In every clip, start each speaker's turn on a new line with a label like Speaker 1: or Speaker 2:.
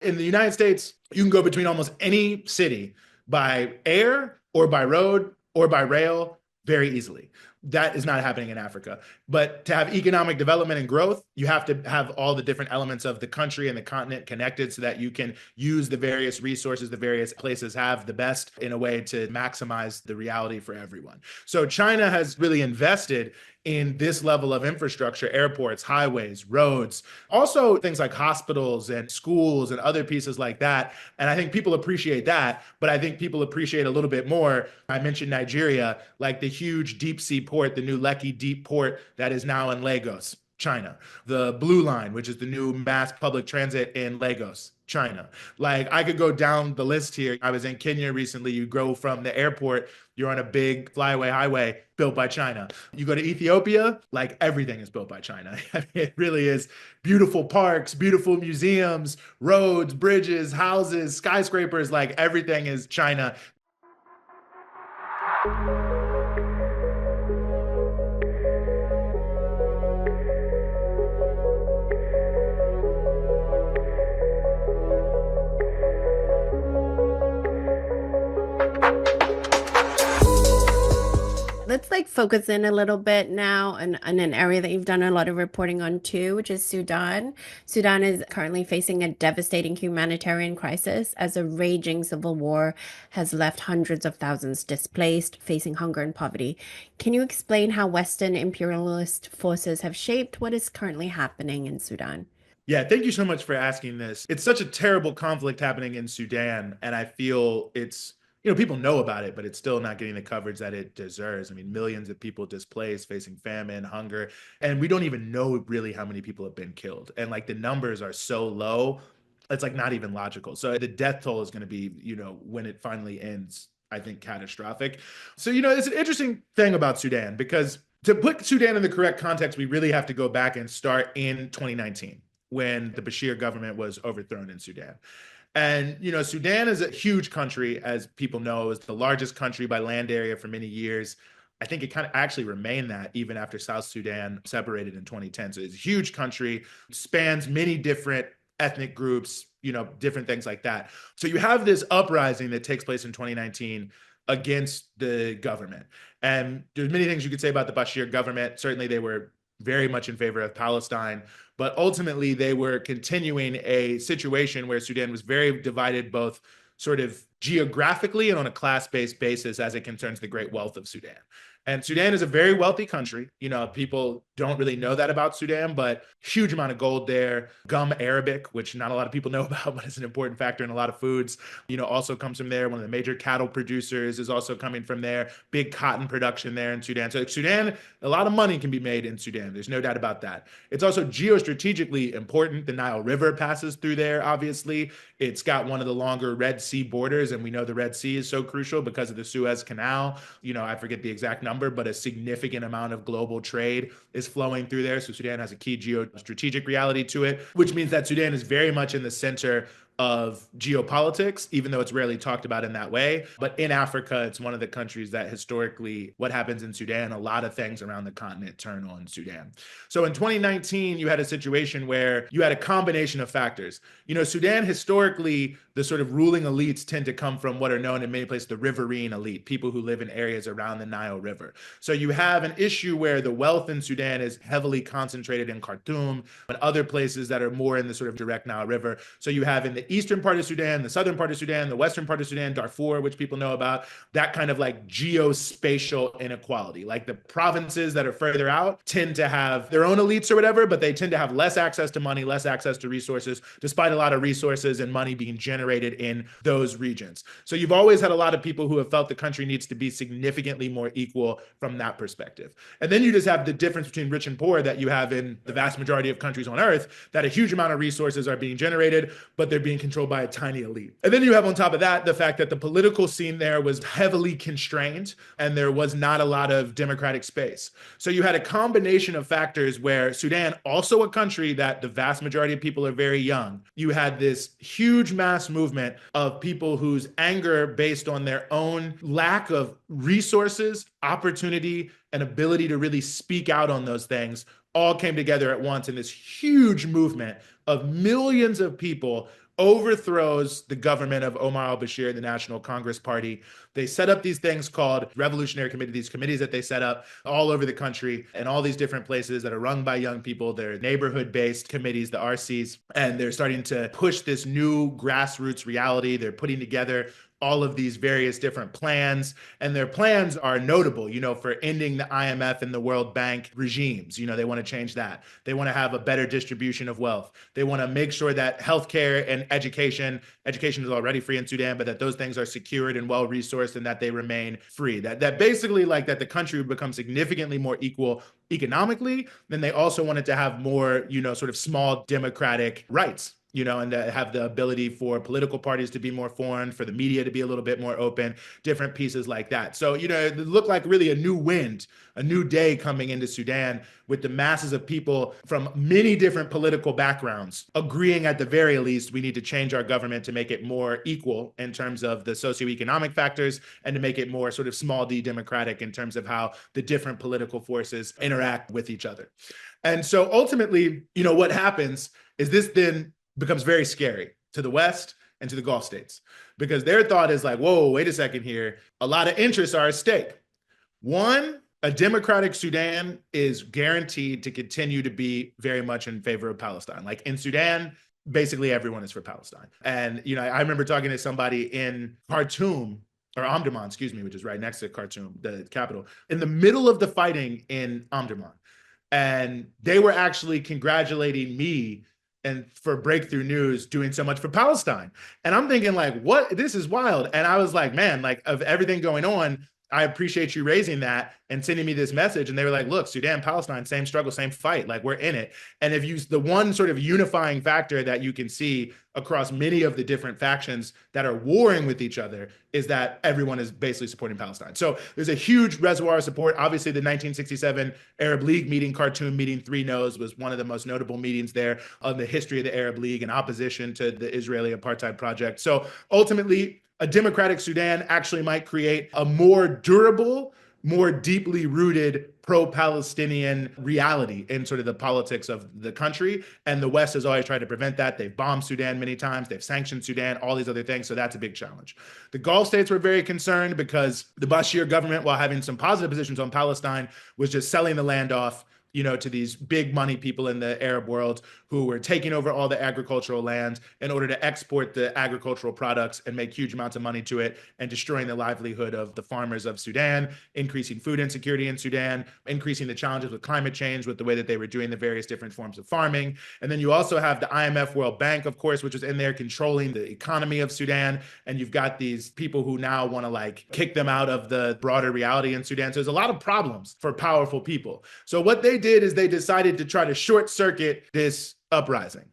Speaker 1: In the United States, you can go between almost any city by air or by road or by rail very easily. That is not happening in Africa. But to have economic development and growth, you have to have all the different elements of the country and the continent connected so that you can use the various resources the various places have the best in a way to maximize the reality for everyone. So China has really invested in this level of infrastructure, airports, highways, roads, also things like hospitals and schools and other pieces like that. And I think people appreciate that, but I think people appreciate a little bit more. I mentioned Nigeria, like the huge deep sea port, the new Lekki deep port that is now in Lagos, China. The Blue Line, which is the new mass public transit in Lagos, China. Like I could go down the list here. I was in Kenya recently. You go from the airport, you're on a big flyaway highway built by China. You go to Ethiopia, like everything is built by China. I mean, it really is beautiful parks, beautiful museums, roads, bridges, houses, skyscrapers, like everything is China.
Speaker 2: Let's focus in a little bit now on an area that you've done a lot of reporting on too, which is Sudan. Sudan is currently facing a devastating humanitarian crisis as a raging civil war has left hundreds of thousands displaced, facing hunger and poverty. Can you explain how Western imperialist forces have shaped what is currently happening in Sudan?
Speaker 1: Yeah, thank you so much for asking this. It's such a terrible conflict happening in Sudan, and I feel people know about it, but it's still not getting the coverage that it deserves. I mean, millions of people displaced, facing famine, hunger, and we don't even know really how many people have been killed. And like the numbers are so low, it's like not even logical. So the death toll is going to be, when it finally ends, I think catastrophic. So, it's an interesting thing about Sudan because to put Sudan in the correct context, we really have to go back and start in 2019 when the Bashir government was overthrown in Sudan. And, Sudan is a huge country, as people know. It was the largest country by land area for many years. I think it kind of actually remained that even after South Sudan separated in 2010. So it's a huge country, spans many different ethnic groups, different things like that. So you have this uprising that takes place in 2019 against the government. And there's many things you could say about the Bashir government. Certainly they were very much in favor of Palestine, but ultimately they were continuing a situation where Sudan was very divided, both sort of geographically and on a class-based basis as it concerns the great wealth of Sudan. And Sudan is a very wealthy country. People don't really know that about Sudan, but huge amount of gold there. Gum Arabic, which not a lot of people know about, but it's an important factor in a lot of foods, also comes from there. One of the major cattle producers is also coming from there. Big cotton production there in Sudan. So Sudan, a lot of money can be made in Sudan. There's no doubt about that. It's also geostrategically important. The Nile River passes through there, obviously. It's got one of the longer Red Sea borders, and we know the Red Sea is so crucial because of the Suez Canal. I forget the exact number, but a significant amount of global trade is flowing through there. So Sudan has a key geostrategic reality to it, which means that Sudan is very much in the center of geopolitics, even though it's rarely talked about in that way. But in Africa, it's one of the countries that historically, what happens in Sudan, a lot of things around the continent turn on Sudan. So in 2019, you had a situation where you had a combination of factors. Sudan historically, the sort of ruling elites tend to come from what are known in many places the riverine elite, people who live in areas around the Nile River. So you have an issue where the wealth in Sudan is heavily concentrated in Khartoum and other places that are more in the sort of direct Nile River. So you have in the eastern part of Sudan, the southern part of Sudan, the western part of Sudan, Darfur, which people know about, that kind of like geospatial inequality. Like the provinces that are further out tend to have their own elites or whatever, but they tend to have less access to money, less access to resources, despite a lot of resources and money being generated in those regions. So you've always had a lot of people who have felt the country needs to be significantly more equal from that perspective. And then you just have the difference between rich and poor that you have in the vast majority of countries on earth, that a huge amount of resources are being generated, but they're being controlled by a tiny elite. And then you have on top of that the fact that the political scene there was heavily constrained and there was not a lot of democratic space. So you had a combination of factors where Sudan, also a country that the vast majority of people are very young, you had this huge mass movement of people whose anger based on their own lack of resources, opportunity, and ability to really speak out on those things all came together at once in this huge movement of millions of people overthrows the government of Omar al-Bashir, the National Congress Party. They set up these things called revolutionary committee, these committees that they set up all over the country and all these different places that are run by young people. They're neighborhood-based committees, the RCs, and they're starting to push this new grassroots reality. They're putting together all of these various different plans, and their plans are notable, for ending the IMF and the World Bank regimes. They want to change that. They want to have a better distribution of wealth. They want to make sure that healthcare and education is already free in Sudan, but that those things are secured and well resourced and that they remain free. That basically like that the country would become significantly more equal economically. Then they also wanted to have more, sort of small democratic rights, and to have the ability for political parties to be more formed, for the media to be a little bit more open, different pieces like that. So, it looked like really a new wind, a new day coming into Sudan with the masses of people from many different political backgrounds agreeing at the very least we need to change our government to make it more equal in terms of the socioeconomic factors and to make it more sort of small d democratic in terms of how the different political forces interact with each other. And so ultimately, what happens is this then becomes very scary to the West and to the Gulf states, because their thought is like, whoa, wait a second here. A lot of interests are at stake. One, a democratic Sudan is guaranteed to continue to be very much in favor of Palestine. Like in Sudan, basically everyone is for Palestine. And, I remember talking to somebody in Khartoum, or Omdurman, excuse me, which is right next to Khartoum, the capital, in the middle of the fighting in Omdurman. And they were actually congratulating me and for Breakthrough News doing so much for Palestine. And I'm thinking like, what? This is wild. And I was like, man, like of everything going on, I appreciate you raising that and sending me this message. And they were like, look, Sudan, Palestine, same struggle, same fight. Like we're in it. And if you, the one sort of unifying factor that you can see across many of the different factions that are warring with each other is that everyone is basically supporting Palestine. So there's a huge reservoir of support. Obviously, the 1967 Arab League meeting, Khartoum meeting 3 No's, was one of the most notable meetings there on the history of the Arab League in opposition to the Israeli apartheid project. So ultimately, a democratic Sudan actually might create a more durable, more deeply rooted pro-Palestinian reality in sort of the politics of the country. And the West has always tried to prevent that. They've bombed Sudan many times. They've sanctioned Sudan, all these other things. So that's a big challenge. The Gulf states were very concerned because the Bashir government, while having some positive positions on Palestine, was just selling the land off to these big money people in the Arab world who were taking over all the agricultural land in order to export the agricultural products and make huge amounts of money to it, and destroying the livelihood of the farmers of Sudan, increasing food insecurity in Sudan, increasing the challenges with climate change with the way that they were doing the various different forms of farming. And then you also have the IMF World Bank, of course, which is in there controlling the economy of Sudan. And you've got these people who now want to like kick them out of the broader reality in Sudan. So there's a lot of problems for powerful people. So what they did is they decided to try to short circuit this uprising.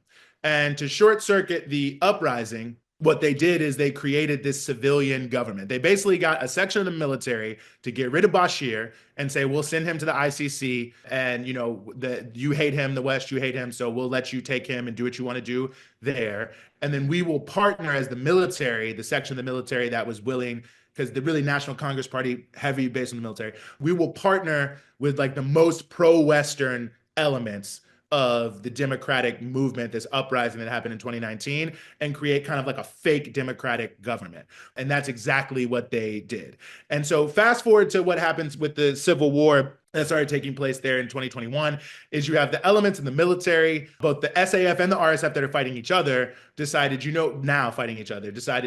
Speaker 1: And to short circuit the uprising, what they did is they created this civilian government. They basically got a section of the military to get rid of Bashir and say, we'll send him to the ICC. And, you hate him, the West, you hate him. So we'll let you take him and do what you want to do there. And then we will partner as the military, the section of the military that was willing, because the really National Congress Party, heavy based on the military, we will partner with like the most pro-Western elements of the democratic movement, this uprising that happened in 2019, and create kind of like a fake democratic government. And that's exactly what they did. And so fast forward to what happens with the civil war that started taking place there in 2021 is you have the elements in the military, both the SAF and the RSF that are fighting each other, decided,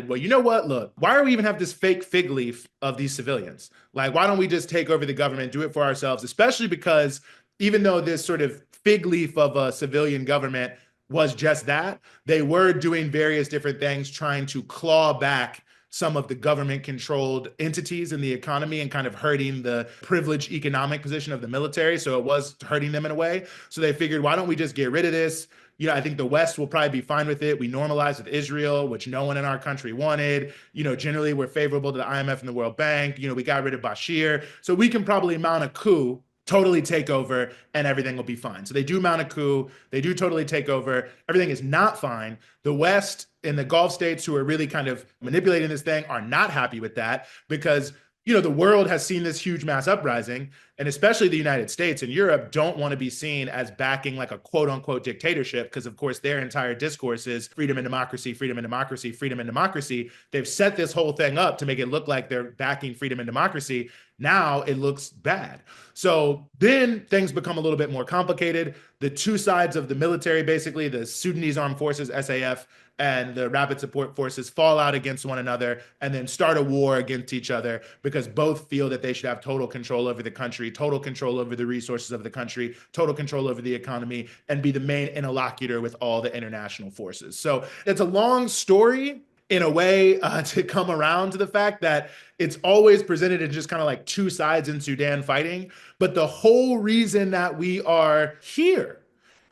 Speaker 1: well, you know what? Look, why do we even have this fake fig leaf of these civilians? Like, why don't we just take over the government, do it for ourselves, especially because even though this sort of fig leaf of a civilian government was just that, they were doing various different things, trying to claw back some of the government-controlled entities in the economy and kind of hurting the privileged economic position of the military. So it was hurting them in a way. So they figured, why don't we just get rid of this? I think the West will probably be fine with it. We normalized with Israel, which no one in our country wanted. Generally, we're favorable to the IMF and the World Bank. We got rid of Bashir. So we can probably mount a coup, totally take over, and everything will be fine. So they do mount a coup. They do totally take over. Everything is not fine. The West and the Gulf states, who are really kind of manipulating this thing, are not happy with that because, the world has seen this huge mass uprising, and especially the United States and Europe don't want to be seen as backing like a quote unquote dictatorship, because of course their entire discourse is freedom and democracy, freedom and democracy, freedom and democracy. They've set this whole thing up to make it look like they're backing freedom and democracy. Now it looks bad. So then things become a little bit more complicated. The two sides of the military, basically the Sudanese Armed Forces, SAF, and the Rapid Support Forces fall out against one another and then start a war against each other because both feel that they should have total control over the country, total control over the resources of the country, total control over the economy, and be the main interlocutor with all the international forces. So it's a long story in a way to come around to the fact that it's always presented in just kind of like two sides in Sudan fighting. But the whole reason that we are here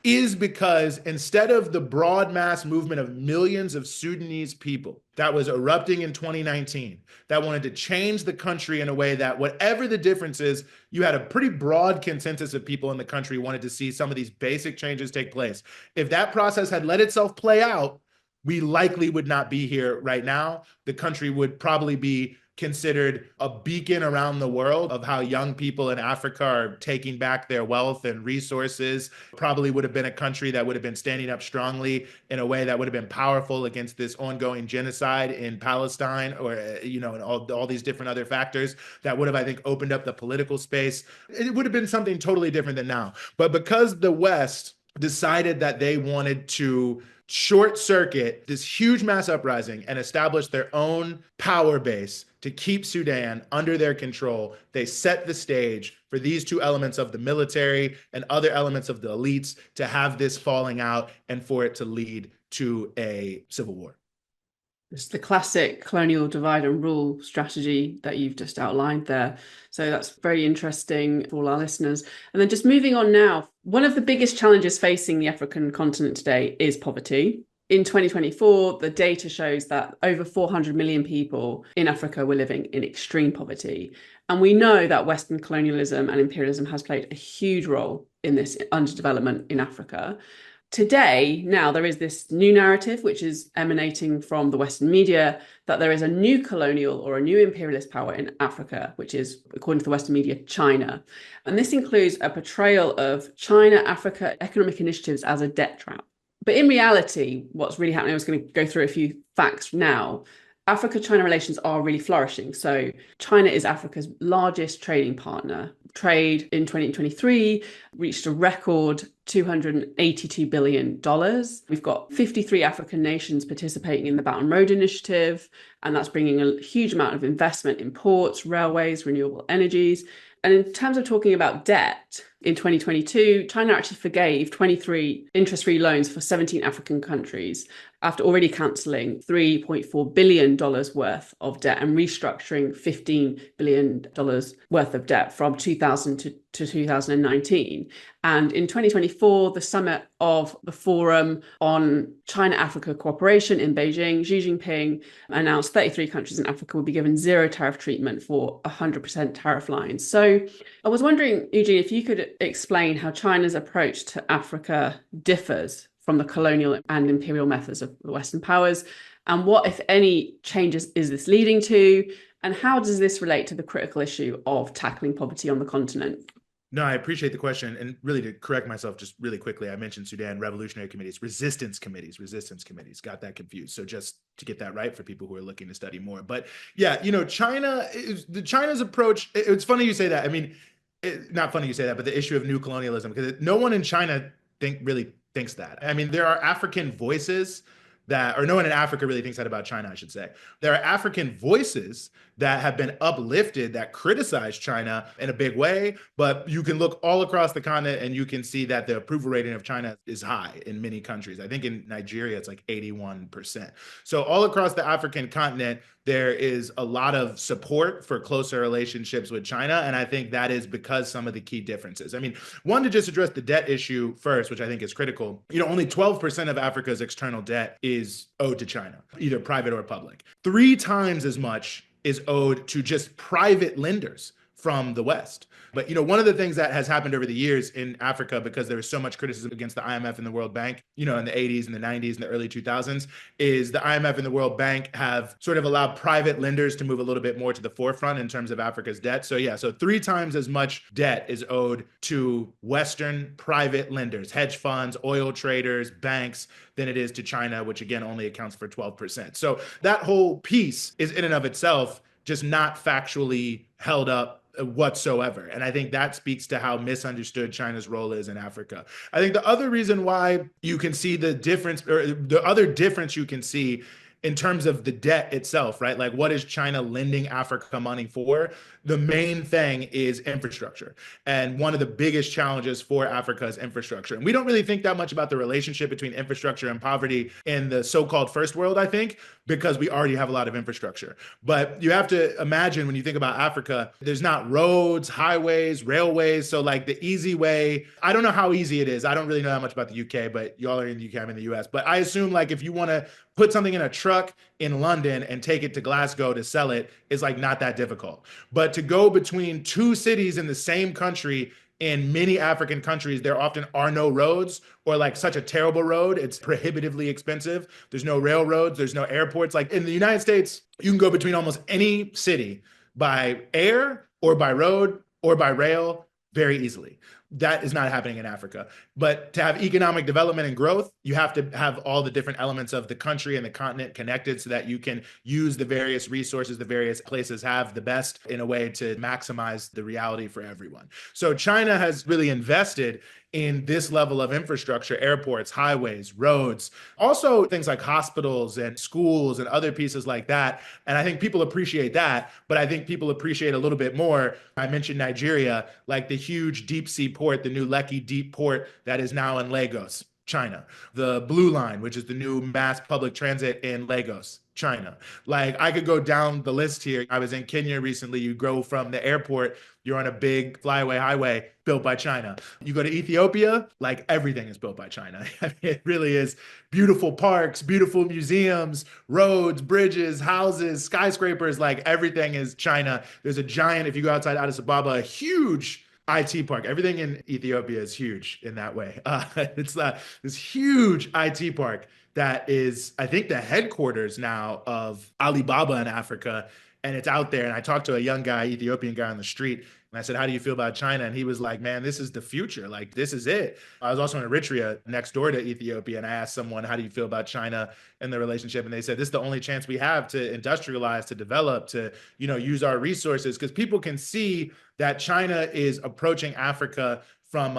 Speaker 1: is because instead of the broad mass movement of millions of Sudanese people that was erupting in 2019, that wanted to change the country in a way that whatever the difference is, you had a pretty broad consensus of people in the country wanted to see some of these basic changes take place. If that process had let itself play out, we likely would not be here right now. The country would probably be considered a beacon around the world of how young people in Africa are taking back their wealth and resources. Probably would have been a country that would have been standing up strongly in a way that would have been powerful against this ongoing genocide in Palestine, or, and all these different other factors that would have, I think, opened up the political space. It would have been something totally different than now. But because the West decided that they wanted to short circuit this huge mass uprising and establish their own power base to keep Sudan under their control, they set the stage for these two elements of the military and other elements of the elites to have this falling out and for it to lead to a civil war.
Speaker 3: It's the classic colonial divide and rule strategy that you've just outlined there. So that's very interesting for all our listeners. And then just moving on now, one of the biggest challenges facing the African continent today is poverty. In 2024, the data shows that over 400 million people in Africa were living in extreme poverty. And we know that Western colonialism and imperialism has played a huge role in this underdevelopment in Africa. Today, now, there is this new narrative, which is emanating from the Western media, that there is a new colonial or a new imperialist power in Africa, which is, according to the Western media, China. And this includes a portrayal of China-Africa economic initiatives as a debt trap. But in reality, what's really happening, I was going to go through a few facts now. Africa-China relations are really flourishing. So China is Africa's largest trading partner. Trade in 2023 reached a record $282 billion. We've got 53 African nations participating in the Belt and Road Initiative, and that's bringing a huge amount of investment in ports, railways, renewable energies. And in terms of talking about debt, in 2022, China actually forgave 23 interest-free loans for 17 African countries after already cancelling $3.4 billion worth of debt and restructuring $15 billion worth of debt from 2000 to 2019. And in 2024, the summit of the Forum on China-Africa Cooperation in Beijing, Xi Jinping announced 33 countries in Africa would be given zero tariff treatment for 100% tariff lines. So I was wondering, Eugene, if you could explain how China's approach to Africa differs from the colonial and imperial methods of the Western powers, and what, if any, changes is this leading to, and how does this relate to the critical issue of tackling poverty on the continent?
Speaker 1: No, I appreciate the question. And really, to correct myself just really quickly, I mentioned Sudan Revolutionary Committees, resistance committees, got that confused. So just to get that right for people who are looking to study more. But yeah, China's approach, it's funny you say that. I mean, not funny you say that, but the issue of new colonialism, because no one in China really thinks that. I mean, there are African voices that, or no one in Africa really thinks that about China, I should say. There are African voices that have been uplifted that criticize China in a big way, but you can look all across the continent and you can see that the approval rating of China is high in many countries. I think in Nigeria, it's like 81%. So all across the African continent, there is a lot of support for closer relationships with China. And I think that is because some of the key differences. I mean, one, to just address the debt issue first, which I think is critical. Only 12% of Africa's external debt is owed to China, either private or public. 3 times as much is owed to just private lenders from the West. But, one of the things that has happened over the years in Africa, because there was so much criticism against the IMF and the World Bank, in the 80s and the 90s and the early 2000s, is the IMF and the World Bank have sort of allowed private lenders to move a little bit more to the forefront in terms of Africa's debt. So 3 times as much debt is owed to Western private lenders, hedge funds, oil traders, banks, than it is to China, which again only accounts for 12%. So that whole piece is in and of itself just not factually held up whatsoever. And I think that speaks to how misunderstood China's role is in Africa. I think the other reason why you can see the difference, or the other difference you can see in terms of the debt itself, right? Like, what is China lending Africa money for? The main thing is infrastructure. And one of the biggest challenges for Africa is infrastructure. And we don't really think that much about the relationship between infrastructure and poverty in the so-called first world, I think, because we already have a lot of infrastructure. But you have to imagine, when you think about Africa, there's not roads, highways, railways. So like the easy way, I don't know how easy it is. I don't really know that much about the UK, but y'all are in the UK, I'm in the US. But I assume like if you want to put something in a truck in London and take it to Glasgow to sell it is like not that difficult. But to go between 2 cities in the same country, in many African countries, there often are no roads, or like such a terrible road, it's prohibitively expensive. There's no railroads, there's no airports. Like in the United States, you can go between almost any city by air or by road or by rail very easily. That is not happening in Africa. But to have economic development and growth, you have to have all the different elements of the country and the continent connected so that you can use the various resources the various places have the best in a way to maximize the reality for everyone. So China has really invested in this level of infrastructure, airports, highways, roads, also things like hospitals and schools and other pieces like that. And I think people appreciate that, but I think people appreciate a little bit more. I mentioned Nigeria, like the huge deep sea port, the new Lekki deep port that is now in Lagos, China. The Blue Line, which is the new mass public transit in Lagos, China. Like I could go down the list here. I was in Kenya recently. You go from the airport, you're on a big flyaway highway built by China. You go to Ethiopia, like everything is built by China. I mean, it really is. Beautiful parks, beautiful museums, roads, bridges, houses, skyscrapers, like everything is China. There's a giant, if you go outside Addis Ababa, a huge IT park. Everything in Ethiopia is huge in that way. It's this huge IT park that is, I think, the headquarters now of Alibaba in Africa. And it's out there. And I talked to a young guy, Ethiopian guy on the street. And I said, how do you feel about China? And he was like, man, this is the future. Like, this is it. I was also in Eritrea next door to Ethiopia. And I asked someone, how do you feel about China and the relationship? And they said, this is the only chance we have to industrialize, to develop, to, use our resources. Because people can see that China is approaching Africa from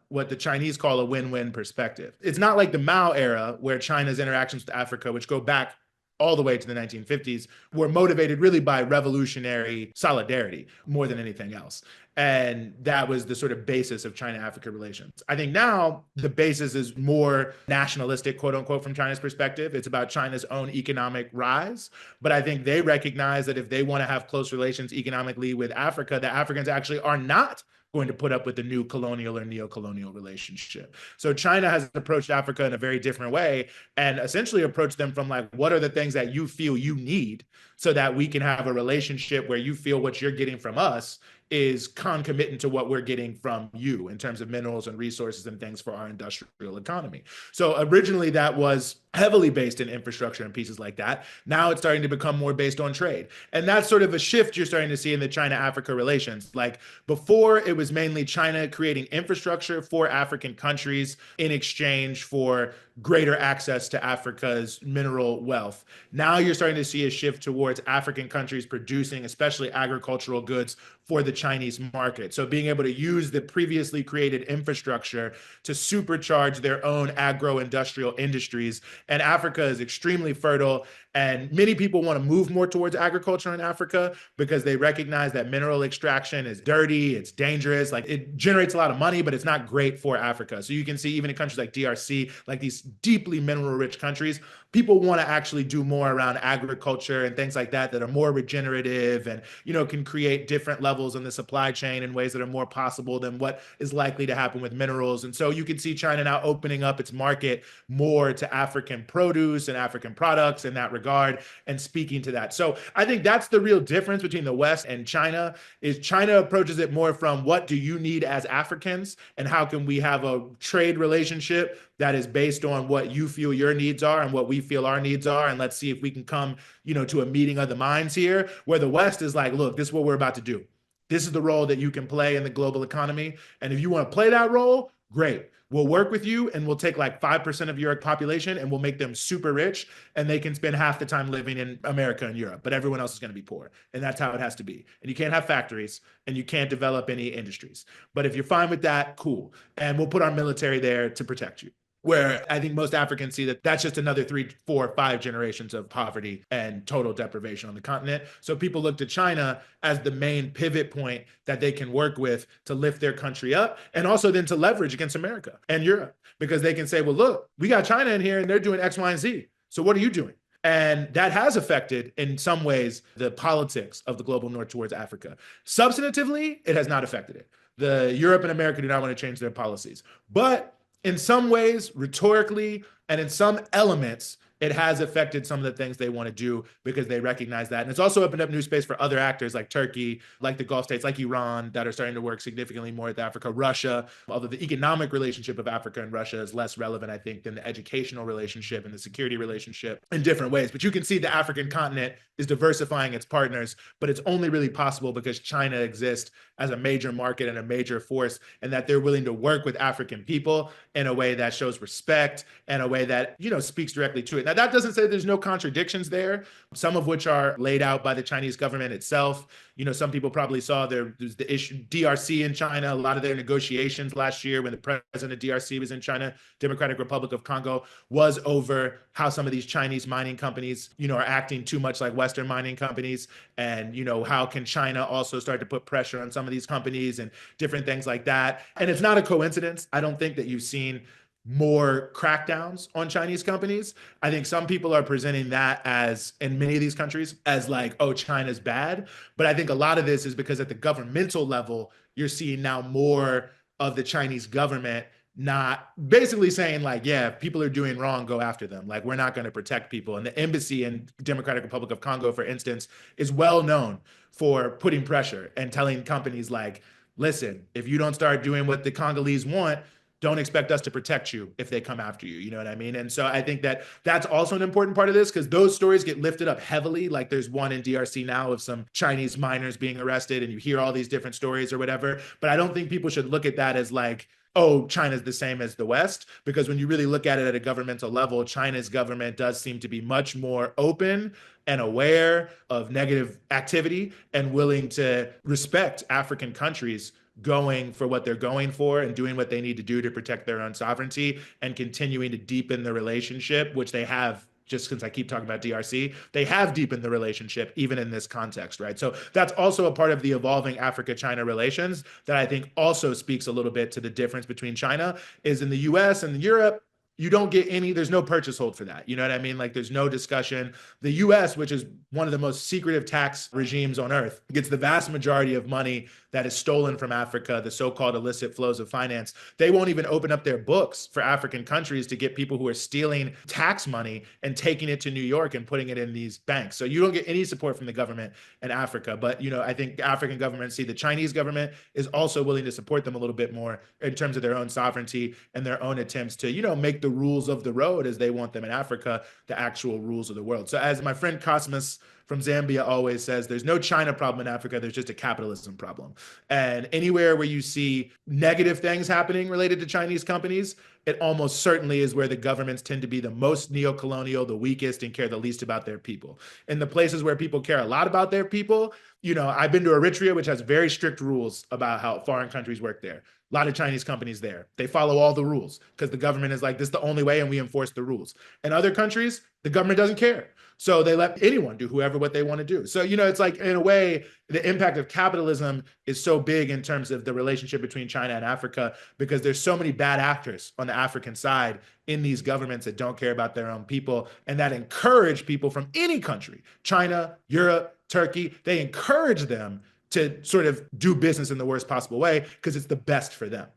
Speaker 1: what the Chinese call a win-win perspective. It's not like the Mao era where China's interactions with Africa, which go back all the way to the 1950s, were motivated really by revolutionary solidarity more than anything else. And that was the sort of basis of China-Africa relations. I think now the basis is more nationalistic, quote unquote, from China's perspective. It's about China's own economic rise. But I think they recognize that if they want to have close relations economically with Africa, the Africans actually are not going to put up with the new colonial or neocolonial relationship. So China has approached Africa in a very different way and essentially approached them from like, what are the things that you feel you need so that we can have a relationship where you feel what you're getting from us is concomitant to what we're getting from you in terms of minerals and resources and things for our industrial economy. So originally that was heavily based in infrastructure and pieces like that. Now it's starting to become more based on trade. And that's sort of a shift you're starting to see in the China-Africa relations. Like before, it was mainly China creating infrastructure for African countries in exchange for greater access to Africa's mineral wealth. Now you're starting to see a shift towards African countries producing, especially agricultural goods, for the Chinese market. So being able to use the previously created infrastructure to supercharge their own agro-industrial industries. And Africa is extremely fertile. And many people want to move more towards agriculture in Africa because they recognize that mineral extraction is dirty, it's dangerous, like it generates a lot of money, but it's not great for Africa. So you can see even in countries like DRC, like these deeply mineral-rich countries, people want to actually do more around agriculture and things like that are more regenerative and, can create different levels in the supply chain in ways that are more possible than what is likely to happen with minerals. And so you can see China now opening up its market more to African produce and African products in that regard. regard and speaking to that. So I think that's the real difference between the West and China, is China approaches it more from what do you need as Africans and how can we have a trade relationship that is based on what you feel your needs are and what we feel our needs are. And let's see if we can come, to a meeting of the minds here, where the West is like, look, this is what we're about to do. This is the role that you can play in the global economy. And if you want to play that role, great. We'll work with you and we'll take like 5% of your population and we'll make them super rich and they can spend half the time living in America and Europe, but everyone else is going to be poor. And that's how it has to be. And you can't have factories and you can't develop any industries. But if you're fine with that, cool. And we'll put our military there to protect you. Where I think most Africans see that that's just another 3, 4, 5 generations of poverty and total deprivation on the continent. So people look to China as the main pivot point that they can work with to lift their country up and also then to leverage against America and Europe, because they can say, well, look, we got China in here and they're doing X, Y, and Z. So what are you doing? And that has affected, in some ways, the politics of the global north towards Africa. Substantively, it has not affected it. The Europe and America do not want to change their policies. But in some ways, rhetorically, and in some elements, it has affected some of the things they want to do because they recognize that. And it's also opened up new space for other actors like Turkey, like the Gulf states, like Iran, that are starting to work significantly more with Africa, Russia, although the economic relationship of Africa and Russia is less relevant, I think, than the educational relationship and the security relationship in different ways. But you can see the African continent is diversifying its partners, but it's only really possible because China exists as a major market and a major force, and that they're willing to work with African people in a way that shows respect and a way that, speaks directly to it. Now, that doesn't say there's no contradictions there, some of which are laid out by the Chinese government itself. Some people probably saw there's the issue DRC in China, a lot of their negotiations last year when the president of DRC was in China, Democratic Republic of Congo, was over how some of these Chinese mining companies, are acting too much like Western mining companies. And, how can China also start to put pressure on some of these companies and different things like that. And it's not a coincidence. I don't think that you've seen more crackdowns on Chinese companies. I think some people are presenting that as, in many of these countries, as like, oh, China's bad. But I think a lot of this is because at the governmental level, you're seeing now more of the Chinese government not basically saying like, yeah, if people are doing wrong, go after them. Like, we're not going to protect people. And the embassy in Democratic Republic of Congo, for instance, is well known for putting pressure and telling companies like, listen, if you don't start doing what the Congolese want, don't expect us to protect you if they come after you. You know what I mean? And so I think that that's also an important part of this, because those stories get lifted up heavily. Like there's one in DRC now of some Chinese miners being arrested, and you hear all these different stories or whatever. But I don't think people should look at that as like, oh, China's the same as the West, because when you really look at it at a governmental level, China's government does seem to be much more open and aware of negative activity and willing to respect African countries going for what they're going for and doing what they need to do to protect their own sovereignty and continuing to deepen the relationship, which they have. Just since I keep talking about DRC, they have deepened the relationship even in this context, right? So that's also a part of the evolving Africa-China relations that I think also speaks a little bit to the difference between China is in the US and Europe. You don't get there's no purchase hold for that. You know what I mean? Like there's no discussion. The US, which is one of the most secretive tax regimes on earth, gets the vast majority of money that is stolen from Africa, the so-called illicit flows of finance. They won't even open up their books for African countries to get people who are stealing tax money and taking it to New York and putting it in these banks. So you don't get any support from the government in Africa. But, I think African governments see the Chinese government is also willing to support them a little bit more in terms of their own sovereignty and their own attempts to, make the rules of the road as they want them in Africa, the actual rules of the world. So as my friend Cosmas from Zambia always says, there's no China problem in Africa, there's just a capitalism problem. And anywhere where you see negative things happening related to Chinese companies, it almost certainly is where the governments tend to be the most neocolonial, the weakest, and care the least about their people. In the places where people care a lot about their people, I've been to Eritrea, which has very strict rules about how foreign countries work there. A lot of Chinese companies there. They follow all the rules because the government is like, this is the only way and we enforce the rules. In other countries, the government doesn't care. So they let anyone do what they want to do. So, it's like, in a way, the impact of capitalism is so big in terms of the relationship between China and Africa, because there's so many bad actors on the African side in these governments that don't care about their own people and that encourage people from any country, China, Europe, Turkey, they encourage them to sort of do business in the worst possible way because it's the best for them.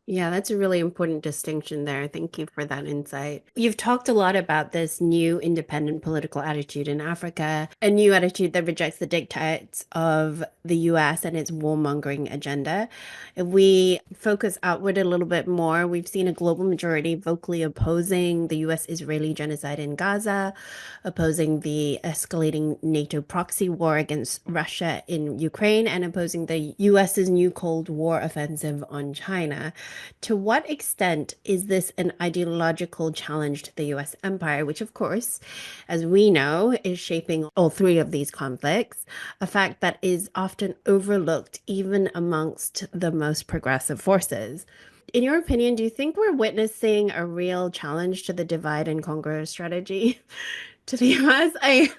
Speaker 2: Yeah, that's a really important distinction there. Thank you for that insight. You've talked a lot about this new independent political attitude in Africa, a new attitude that rejects the dictates of the US and its warmongering agenda. If we focus outward a little bit more, we've seen a global majority vocally opposing the US-Israeli genocide in Gaza, opposing the escalating NATO proxy war against Russia in Ukraine, and opposing the US's new Cold War offensive on China. To what extent is this an ideological challenge to the US empire, which, of course, as we know, is shaping all three of these conflicts, a fact that is often overlooked even amongst the most progressive forces? In your opinion, do you think we're witnessing a real challenge to the divide and conquer strategy to the US? I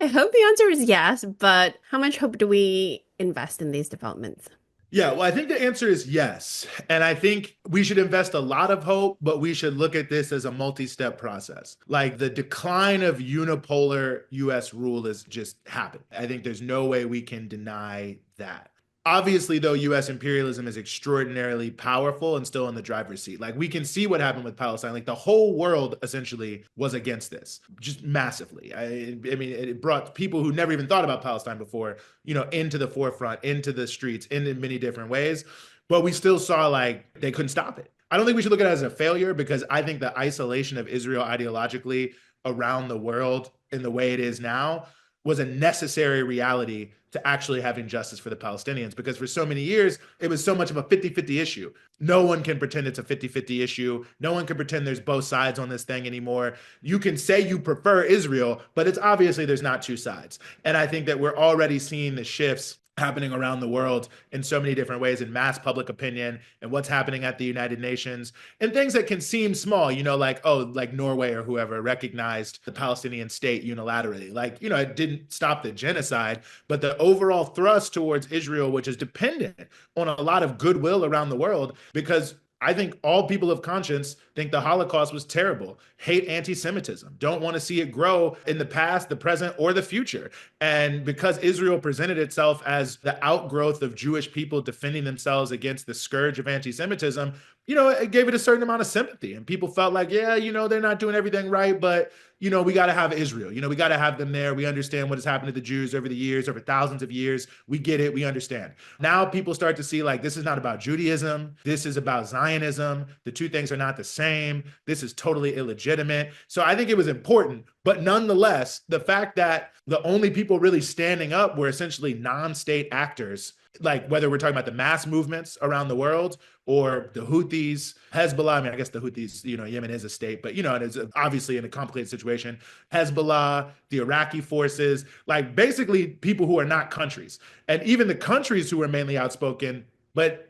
Speaker 2: hope the answer is yes, but how much hope do we invest in these developments?
Speaker 1: Yeah, well, I think the answer is yes. And I think we should invest a lot of hope, but we should look at this as a multi-step process. Like the decline of unipolar US rule has just happened. I think there's no way we can deny that. Obviously, though, US imperialism is extraordinarily powerful and still in the driver's seat. Like we can see what happened with Palestine. Like the whole world essentially was against this, just massively. I mean, it brought people who never even thought about Palestine before, into the forefront, into the streets, in many different ways. But we still saw like they couldn't stop it. I don't think we should look at it as a failure because I think the isolation of Israel ideologically around the world in the way it is now was a necessary reality to actually having justice for the Palestinians because for so many years, it was so much of a 50-50 issue. No one can pretend it's a 50-50 issue. No one can pretend there's both sides on this thing anymore. You can say you prefer Israel, but it's obviously there's not two sides. And I think that we're already seeing the shifts happening around the world in so many different ways in mass public opinion and what's happening at the United Nations and things that can seem small, like, oh, like Norway or whoever recognized the Palestinian state unilaterally. Like, it didn't stop the genocide, but the overall thrust towards Israel, which is dependent on a lot of goodwill around the world because I think all people of conscience think the Holocaust was terrible, hate anti-Semitism, don't want to see it grow in the past, the present, or the future. And because Israel presented itself as the outgrowth of Jewish people defending themselves against the scourge of anti-Semitism, it gave it a certain amount of sympathy. And people felt like, yeah, they're not doing everything right, but we got to have Israel. We got to have them there. We understand what has happened to the Jews over the years, over thousands of years. We get it. We understand. Now people start to see like, this is not about Judaism. This is about Zionism. The two things are not the same. This is totally illegitimate. So I think it was important. But nonetheless, the fact that the only people really standing up were essentially non-state actors, like whether we're talking about the mass movements around the world or the Houthis, Hezbollah. I mean, I guess the Houthis, Yemen is a state, but, it is obviously in a complicated situation. Hezbollah, the Iraqi forces, like basically people who are not countries. And even the countries who are mainly outspoken, but,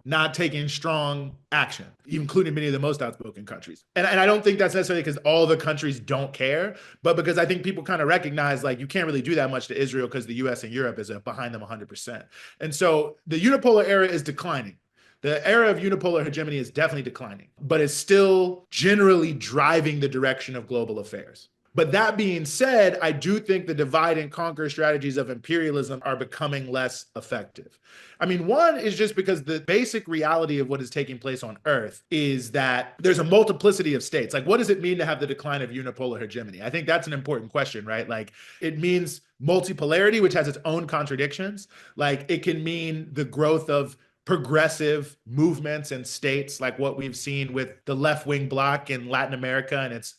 Speaker 1: not taking strong action, including many of the most outspoken countries. And I don't think that's necessarily because all the countries don't care, but because I think people kind of recognize like you can't really do that much to Israel because the US and Europe is behind them 100%. And so the unipolar era is declining. The era of unipolar hegemony is definitely declining, but it's still generally driving the direction of global affairs. But that being said, I do think the divide and conquer strategies of imperialism are becoming less effective. I mean, one is just because the basic reality of what is taking place on Earth is that there's a multiplicity of states. Like, what does it mean to have the decline of unipolar hegemony? I think that's an important question, right? Like, it means multipolarity, which has its own contradictions. Like, it can mean the growth of progressive movements and states like what we've seen with the left-wing bloc in Latin America and its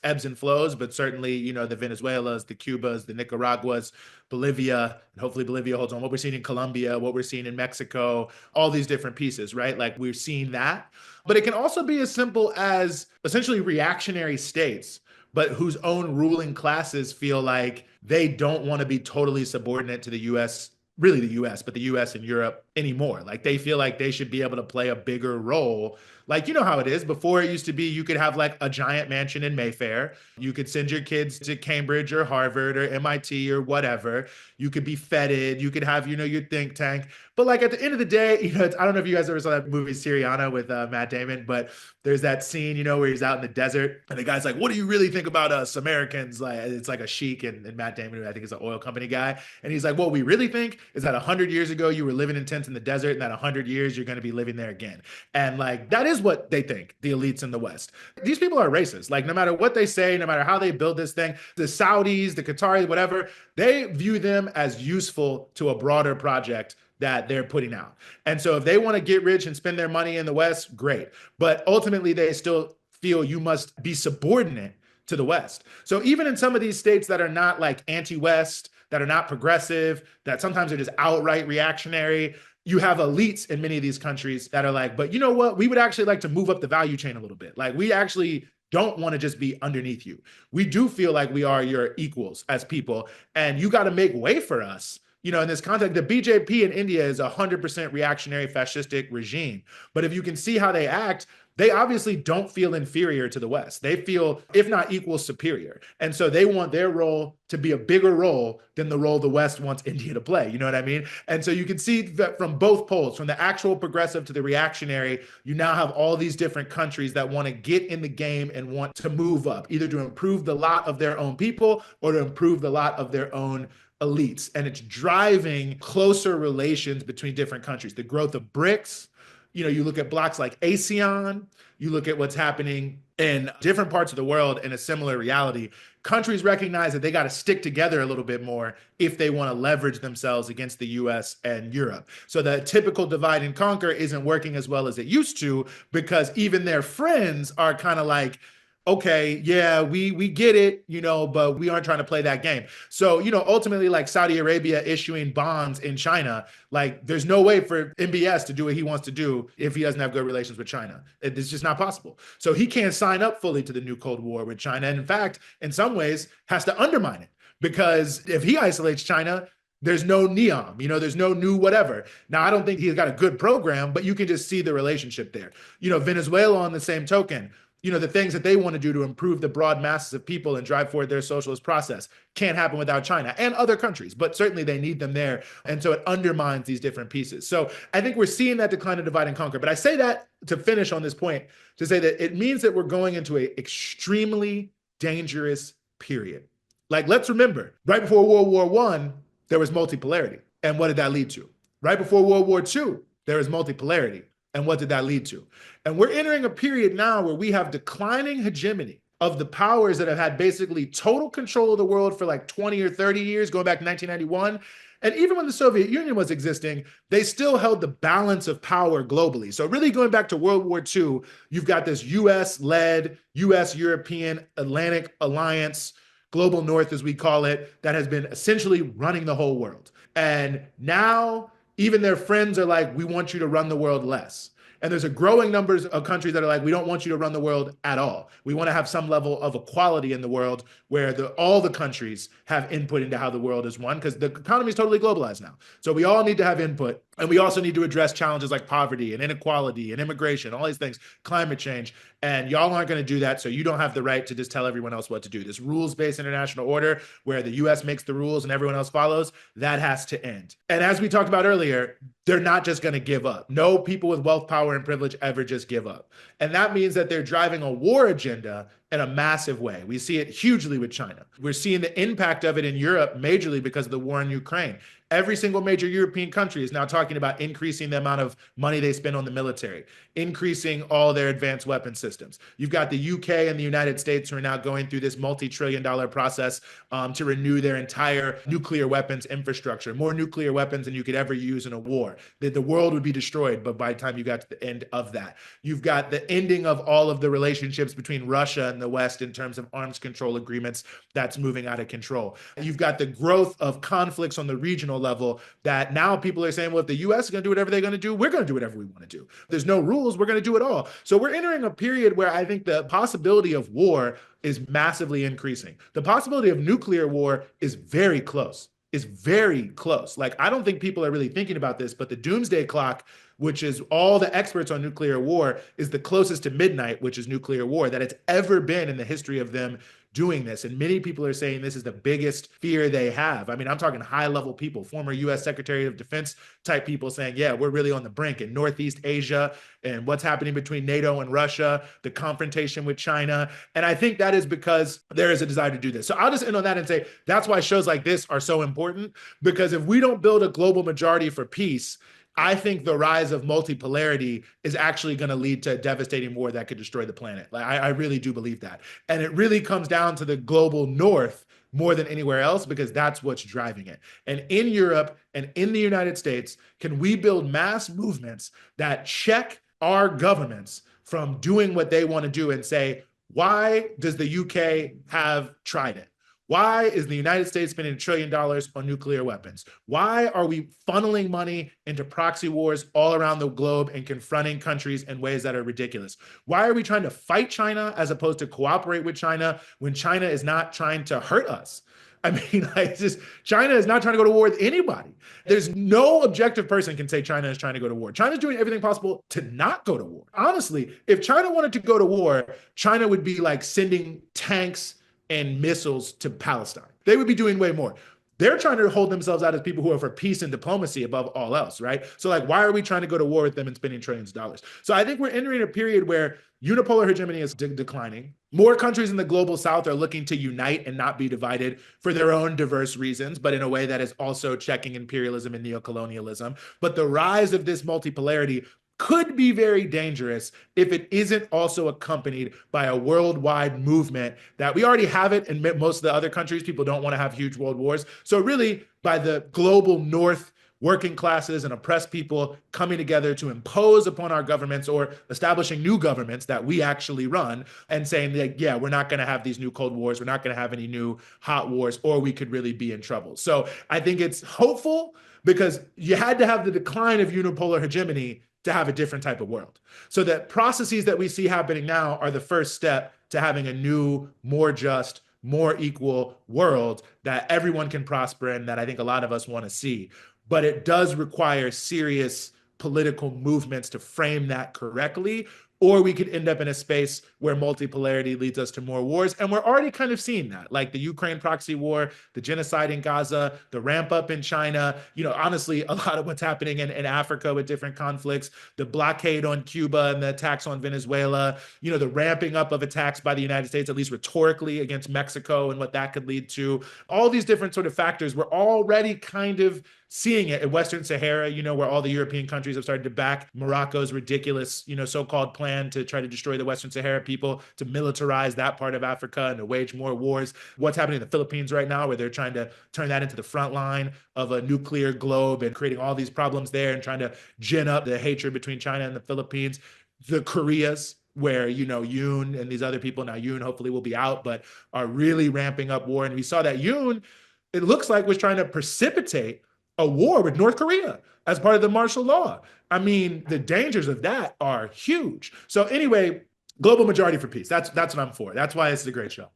Speaker 1: ebbs and flows, but certainly, the Venezuelas, the Cubas, the Nicaraguas, Bolivia, and hopefully Bolivia holds on, what we're seeing in Colombia, what we're seeing in Mexico, all these different pieces, right? Like we're seeing that. But it can also be as simple as essentially reactionary states, but whose own ruling classes feel like they don't want to be totally subordinate to the US, really the US, but the US and Europe anymore. Like they feel like they should be able to play a bigger role Like, you know how it is. Before it used to be you could have like a giant mansion in Mayfair. You could send your kids to Cambridge or Harvard or MIT or whatever. You could be feted. You could have, your think tank. But like at the end of the day, I don't know if you guys ever saw that movie Syriana with Matt Damon, but there's that scene, where he's out in the desert and the guy's like, what do you really think about us Americans? Like, it's like a sheik and Matt Damon, I think is an oil company guy. And he's like, what we really think is that 100 years ago, you were living in tents in the desert, and that 100 years, you're going to be living there again. And like, that is what they think, the elites in the West. These people are racist. Like, no matter what they say, no matter how they build this thing, the Saudis, the Qataris, whatever, they view them as useful to a broader project that they're putting out. And so if they want to get rich and spend their money in the West, great. But ultimately, they still feel you must be subordinate to the West. So even in some of these states that are not like anti-West, that are not progressive, that sometimes are just outright reactionary, you have elites in many of these countries that are like, but you know what? We would actually like to move up the value chain a little bit. Like, we actually don't want to just be underneath you. We do feel like we are your equals as people, and you got to make way for us. In this context, the BJP in India is 100% reactionary fascistic regime. But if you can see how they act, they obviously don't feel inferior to the West. They feel, if not equal, superior. And so they want their role to be a bigger role than the role the West wants India to play. You know what I mean? And so you can see that from both poles, from the actual progressive to the reactionary, you now have all these different countries that want to get in the game and want to move up, either to improve the lot of their own people or to improve the lot of their own elites. And it's driving closer relations between different countries. The growth of BRICS, you look at blocks like ASEAN, you look at what's happening in different parts of the world in a similar reality. Countries recognize that they got to stick together a little bit more if they want to leverage themselves against the US and Europe. So the typical divide and conquer isn't working as well as it used to, because even their friends are kind of like, okay, yeah, we get it, but we aren't trying to play that game. So, ultimately, like Saudi Arabia issuing bonds in China, like there's no way for MBS to do what he wants to do if he doesn't have good relations with China. It's just not possible. So he can't sign up fully to the new Cold War with China. And in fact, in some ways, has to undermine it, because if he isolates China, there's no NEOM, there's no new whatever. Now, I don't think he's got a good program, but you can just see the relationship there. Venezuela on the same token, the things that they want to do to improve the broad masses of people and drive forward their socialist process can't happen without China and other countries, but certainly they need them there. And so it undermines these different pieces. So I think we're seeing that decline of divide and conquer. But I say that to finish on this point, to say that it means that we're going into an extremely dangerous period. Like, let's remember, right before World War I, there was multipolarity. And what did that lead to? Right before World War II, there was multipolarity. And what did that lead to? And we're entering a period now where we have declining hegemony of the powers that have had basically total control of the world for like 20 or 30 years, going back to 1991. And even when the Soviet Union was existing, they still held the balance of power globally. So really going back to World War II, you've got this US-led, US-European Atlantic Alliance, Global North as we call it, that has been essentially running the whole world. And now even their friends are like, we want you to run the world less. And there's a growing numbers of countries that are like, we don't want you to run the world at all. We want to have some level of equality in the world where all the countries have input into how the world is run, because the economy is totally globalized now. So we all need to have input. And we also need to address challenges like poverty and inequality and immigration, all these things, climate change. And y'all aren't going to do that. So you don't have the right to just tell everyone else what to do. This rules-based international order where the US makes the rules and everyone else follows, that has to end. And as we talked about earlier, they're not just going to give up. No people with wealth, power, and privilege ever just give up. And that means that they're driving a war agenda in a massive way. We see it hugely with China. We're seeing the impact of it in Europe majorly because of the war in Ukraine. Every single major European country is now talking about increasing the amount of money they spend on the military, increasing all their advanced weapon systems. You've got the UK and the United States who are now going through this multi-trillion-dollar process to renew their entire nuclear weapons infrastructure, more nuclear weapons than you could ever use in a war. The world would be destroyed, but by the time you got to the end of that. You've got the ending of all of the relationships between Russia and the West in terms of arms control agreements that's moving out of control. You've got the growth of conflicts on the regional level that now people are saying, well, if the US is going to do whatever they're going to do, we're going to do whatever we want to do. There's no rules. We're going to do it all. So we're entering a period where I think the possibility of war is massively increasing. The possibility of nuclear war is very close. is very close. Like, I don't think people are really thinking about this, but the doomsday clock, which is all the experts on nuclear war, is the closest to midnight, which is nuclear war, that it's ever been in the history of them doing this. And many people are saying this is the biggest fear they have. I mean, I'm talking high level people, former US Secretary of Defense type people saying, yeah, we're really on the brink in Northeast Asia and what's happening between NATO and Russia, the confrontation with China. And I think that is because there is a desire to do this. So I'll just end on that and say that's why shows like this are so important, because if we don't build a global majority for peace, I think the rise of multipolarity is actually going to lead to a devastating war that could destroy the planet. Like, I really do believe that. And it really comes down to the global north more than anywhere else, because that's what's driving it. And in Europe and in the United States, can we build mass movements that check our governments from doing what they want to do and say, why does the UK have Trident? Why is the United States spending $1 trillion on nuclear weapons? Why are we funneling money into proxy wars all around the globe and confronting countries in ways that are ridiculous? Why are we trying to fight China as opposed to cooperate with China when China is not trying to hurt us? I mean, China is not trying to go to war with anybody. There's no objective person can say China is trying to go to war. China's doing everything possible to not go to war. Honestly, if China wanted to go to war, China would be like sending tanks and missiles to Palestine. They would be doing way more. They're trying to hold themselves out as people who are for peace and diplomacy above all else, right? So like, why are we trying to go to war with them and spending trillions of dollars? So I think we're entering a period where unipolar hegemony is declining. More countries in the global south are looking to unite and not be divided for their own diverse reasons, but in a way that is also checking imperialism and neocolonialism. But the rise of this multipolarity could be very dangerous if it isn't also accompanied by a worldwide movement that we already have it in most of the other countries. People don't want to have huge world wars. So really, by the global north, working classes and oppressed people coming together to impose upon our governments or establishing new governments that we actually run and saying that, yeah, we're not going to have these new Cold Wars. We're not going to have any new hot wars, or we could really be in trouble. So I think it's hopeful, because you had to have the decline of unipolar hegemony to have a different type of world. So the processes that we see happening now are the first step to having a new, more just, more equal world that everyone can prosper in, that I think a lot of us want to see. But it does require serious political movements to frame that correctly, or we could end up in a space where multipolarity leads us to more wars. And we're already kind of seeing that, like the Ukraine proxy war, the genocide in Gaza, the ramp up in China, honestly, a lot of what's happening in Africa with different conflicts, the blockade on Cuba and the attacks on Venezuela, the ramping up of attacks by the United States, at least rhetorically, against Mexico and what that could lead to. All these different sort of factors, we're already kind of seeing it in Western Sahara, where all the European countries have started to back Morocco's ridiculous, so-called plan to try to destroy the Western Sahara people, to militarize that part of Africa and to wage more wars. What's happening in the Philippines right now, where they're trying to turn that into the front line of a nuclear globe and creating all these problems there and trying to gin up the hatred between China and the Philippines. The Koreas, where, Yoon and these other people, now Yoon hopefully will be out, but are really ramping up war. And we saw that Yoon, it looks like, was trying to precipitate a war with North Korea as part of the martial law. I mean, the dangers of that are huge. So anyway, global majority for peace. That's what I'm for. That's why this is a great show.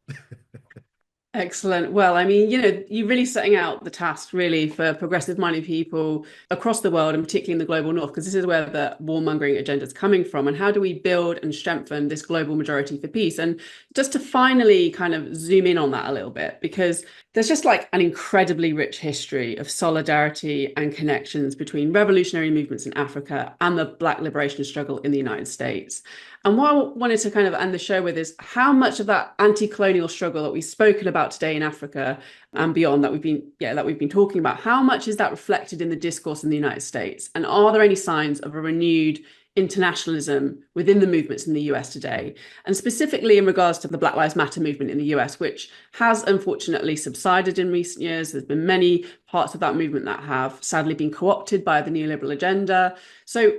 Speaker 3: Excellent. Well, I mean, you're really setting out the task really for progressive-minded people across the world, and particularly in the global north, because this is where the warmongering agenda is coming from. And how do we build and strengthen this global majority for peace? And just to finally kind of zoom in on that a little bit, because there's just like an incredibly rich history of solidarity and connections between revolutionary movements in Africa and the Black liberation struggle in the United States. And what I wanted to kind of end the show with is how much of that anti-colonial struggle that we've spoken about today in Africa and beyond, that we've been talking about, how much is that reflected in the discourse in the United States? And are there any signs of a renewed internationalism within the movements in the US today, and specifically in regards to the Black Lives Matter movement in the US, which has unfortunately subsided in recent years? There's been many parts of that movement that have sadly been co-opted by the neoliberal agenda. So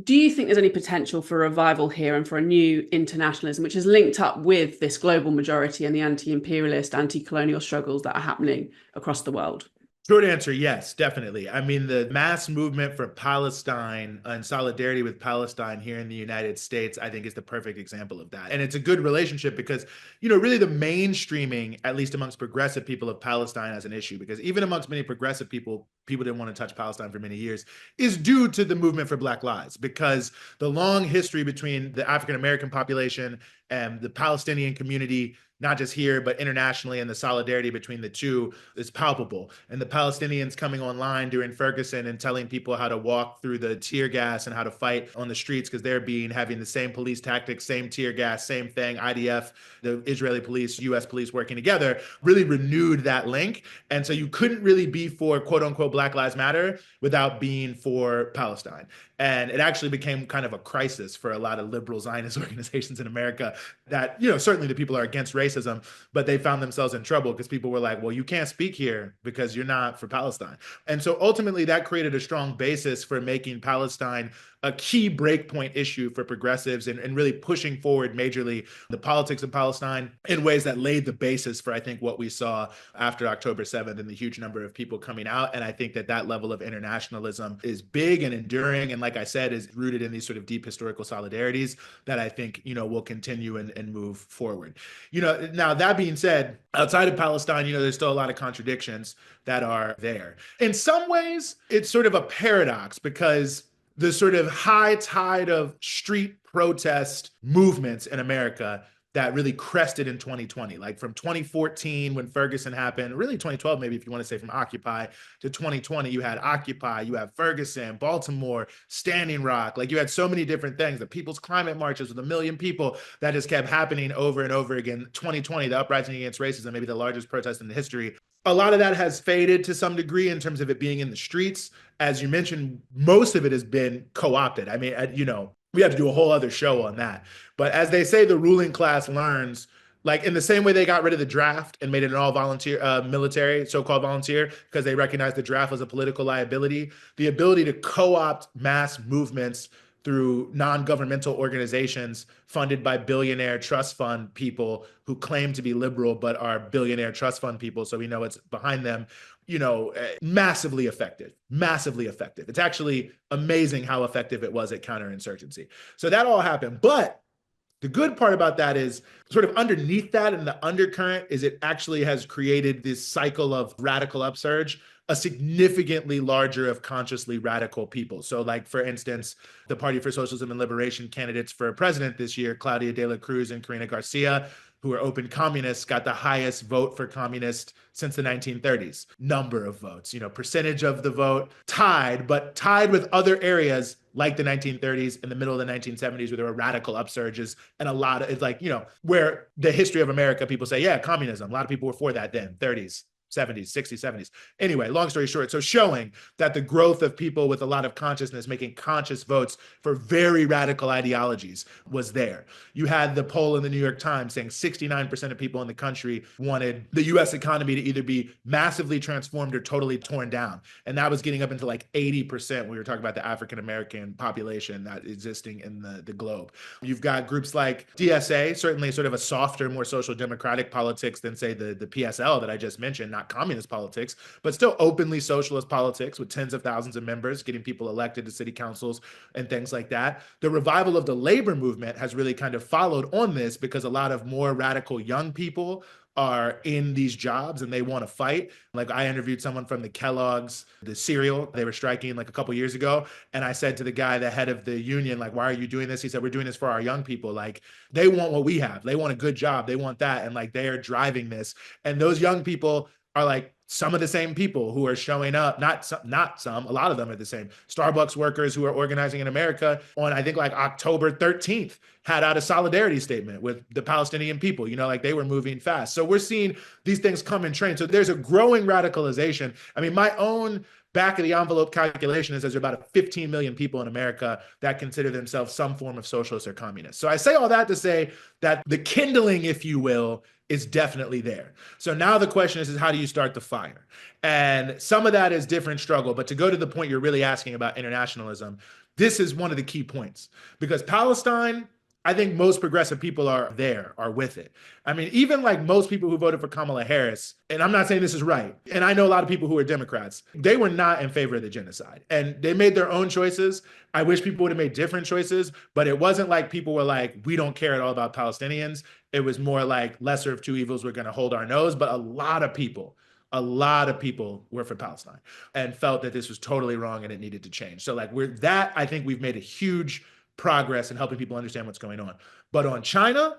Speaker 3: do you think there's any potential for revival here and for a new internationalism, which is linked up with this global majority and the anti-imperialist, anti-colonial struggles that are happening across the world?
Speaker 1: Short answer, yes, definitely. I mean, the mass movement for Palestine and solidarity with Palestine here in the United States, I think is the perfect example of that. And it's a good relationship because, really the mainstreaming, at least amongst progressive people, of Palestine as an issue, because even amongst many progressive people, people didn't want to touch Palestine for many years, is due to the movement for Black Lives, because the long history between the African American population and the Palestinian community, not just here, but internationally, and the solidarity between the two is palpable. And the Palestinians coming online during Ferguson and telling people how to walk through the tear gas and how to fight on the streets because they're having the same police tactics, same tear gas, same thing, IDF, the Israeli police, US police working together, really renewed that link. And so you couldn't really be for quote unquote Black Lives Matter without being for Palestine. And it actually became kind of a crisis for a lot of liberal Zionist organizations in America that, certainly the people are against racism, but they found themselves in trouble because people were like, well, you can't speak here because you're not for Palestine. And so ultimately that created a strong basis for making Palestine a key breakpoint issue for progressives and really pushing forward majorly the politics of Palestine in ways that laid the basis for, I think, what we saw after October 7th and the huge number of people coming out. And I think that level of internationalism is big and enduring. And like I said, is rooted in these sort of deep historical solidarities that I think, will continue and move forward. Now that being said, outside of Palestine, there's still a lot of contradictions that are there. In some ways, it's sort of a paradox because the sort of high tide of street protest movements in America that really crested in 2020, like from 2014 when Ferguson happened, really 2012, maybe if you want to say from Occupy to 2020, you had Occupy, you have Ferguson, Baltimore, Standing Rock, like you had so many different things, the People's Climate Marches with 1 million people that just kept happening over and over again. 2020, the uprising against racism, maybe the largest protest in history. A lot of that has faded to some degree in terms of it being in the streets. As you mentioned, most of it has been co-opted. I mean, we have to do a whole other show on that. But as they say, the ruling class learns, like in the same way they got rid of the draft and made it an all volunteer military, so-called volunteer, because they recognized the draft was a political liability, the ability to co-opt mass movements through non-governmental organizations funded by billionaire trust fund people who claim to be liberal but are billionaire trust fund people, so we know it's behind them, massively effective, massively effective. It's actually amazing how effective it was at counterinsurgency. So that all happened. But the good part about that is sort of underneath that and the undercurrent is it actually has created this cycle of radical upsurge, a significantly larger of consciously radical people. So like, for instance, the Party for Socialism and Liberation candidates for president this year, Claudia de la Cruz and Karina Garcia, who are open communists, got the highest vote for communist since the 1930s. Number of votes, percentage of the vote, but tied with other areas like the 1930s, in the middle of the 1970s, where there were radical upsurges and a lot of, it's like, where the history of America, people say, yeah, communism. A lot of people were for that then, 30s. 70s, 60s, 70s. Anyway, long story short, so showing that the growth of people with a lot of consciousness making conscious votes for very radical ideologies was there. You had the poll in the New York Times saying 69% of people in the country wanted the US economy to either be massively transformed or totally torn down. And that was getting up into like 80% when we were talking about the African American population that existing in the globe. You've got groups like DSA, certainly sort of a softer, more social democratic politics than say the PSL that I just mentioned, not communist politics, but still openly socialist politics with tens of thousands of members, getting people elected to city councils and things like that. The revival of the labor movement has really kind of followed on this because a lot of more radical young people are in these jobs and they want to fight. Like I interviewed someone from the Kellogg's, the cereal, they were striking like a couple years ago. And I said to the guy, the head of the union, like, why are you doing this? He said, we're doing this for our young people. Like they want what we have. They want a good job. They want that. And like, they are driving this. And those young people are like some of the same people who are showing up, not some, a lot of them are the same. Starbucks workers who are organizing in America on, I think like October 13th, had out a solidarity statement with the Palestinian people, like they were moving fast. So we're seeing these things come in train. So there's a growing radicalization. I mean, my own back of the envelope calculation is there's about 15 million people in America that consider themselves some form of socialist or communist. So I say all that to say that the kindling, if you will, is definitely there. So now the question is how do you start the fire? And some of that is different struggle, but to go to the point you're really asking about internationalism, this is one of the key points because Palestine I think most progressive people are with it. I mean, even like most people who voted for Kamala Harris, and I'm not saying this is right, and I know a lot of people who are Democrats, they were not in favor of the genocide. And they made their own choices. I wish people would have made different choices, but it wasn't like people were like, we don't care at all about Palestinians. It was more like lesser of two evils, we're going to hold our nose. But a lot of people were for Palestine and felt that this was totally wrong and it needed to change. So like I think we've made a huge progress in helping people understand what's going on. But on China,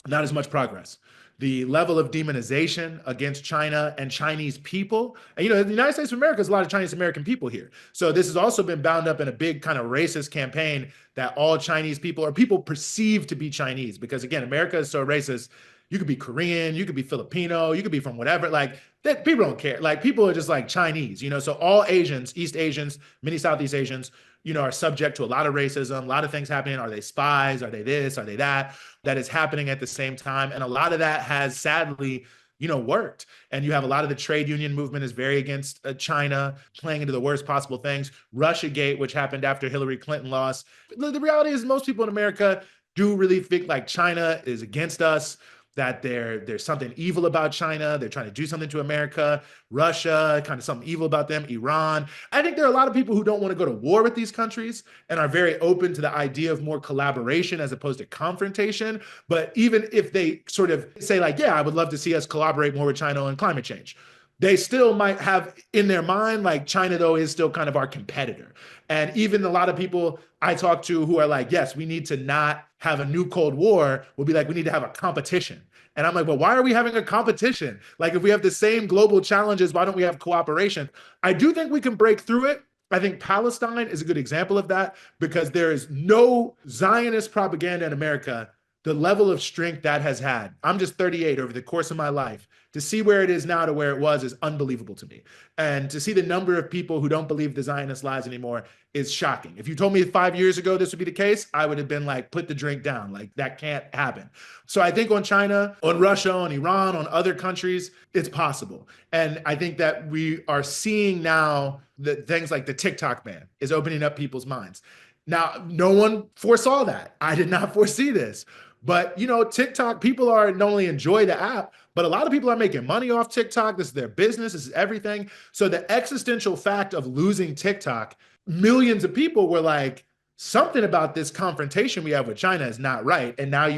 Speaker 1: not as much progress. The level of demonization against China and Chinese people, and the United States of America has a lot of Chinese American people here. So this has also been bound up in a big kind of racist campaign that all Chinese people or people perceived to be Chinese, because again, America is so racist. You could be Korean, you could be Filipino, you could be from whatever. Like that, people don't care. Like people are just like Chinese, So all Asians, East Asians, many Southeast Asians, are subject to a lot of racism, a lot of things happening. Are they spies? Are they this? Are they that? That is happening at the same time. And a lot of that has sadly, worked. And you have a lot of the trade union movement is very against China, playing into the worst possible things. Russiagate, which happened after Hillary Clinton lost. The reality is most people in America do really think like China is against us, that there's something evil about China. They're trying to do something to America. Russia, kind of something evil about them. Iran. I think there are a lot of people who don't want to go to war with these countries and are very open to the idea of more collaboration as opposed to confrontation. But even if they sort of say like, yeah, I would love to see us collaborate more with China on climate change, they still might have in their mind, like China, though, is still kind of our competitor. And even a lot of people I talk to who are like, yes, we need to not have a new Cold War, will be like, we need to have a competition. And I'm like, well, why are we having a competition? Like, if we have the same global challenges, why don't we have cooperation? I do think we can break through it. I think Palestine is a good example of that, because there is no Zionist propaganda in America, the level of strength that has had. I'm just 38 over the course of my life. To see where it is now to where it was is unbelievable to me. And to see the number of people who don't believe the Zionist lies anymore is shocking. If you told me 5 years ago this would be the case, I would have been like, put the drink down. Like, that can't happen. So I think on China, on Russia, on Iran, on other countries, it's possible. And I think that we are seeing now that things like the TikTok ban is opening up people's minds. Now, no one foresaw that. I did not foresee this. But, TikTok, people are not only enjoy the app, but a lot of people are making money off TikTok. This is their business. This is everything. So the existential fact of losing TikTok, millions of people were like, something about this confrontation we have with China is not right. And now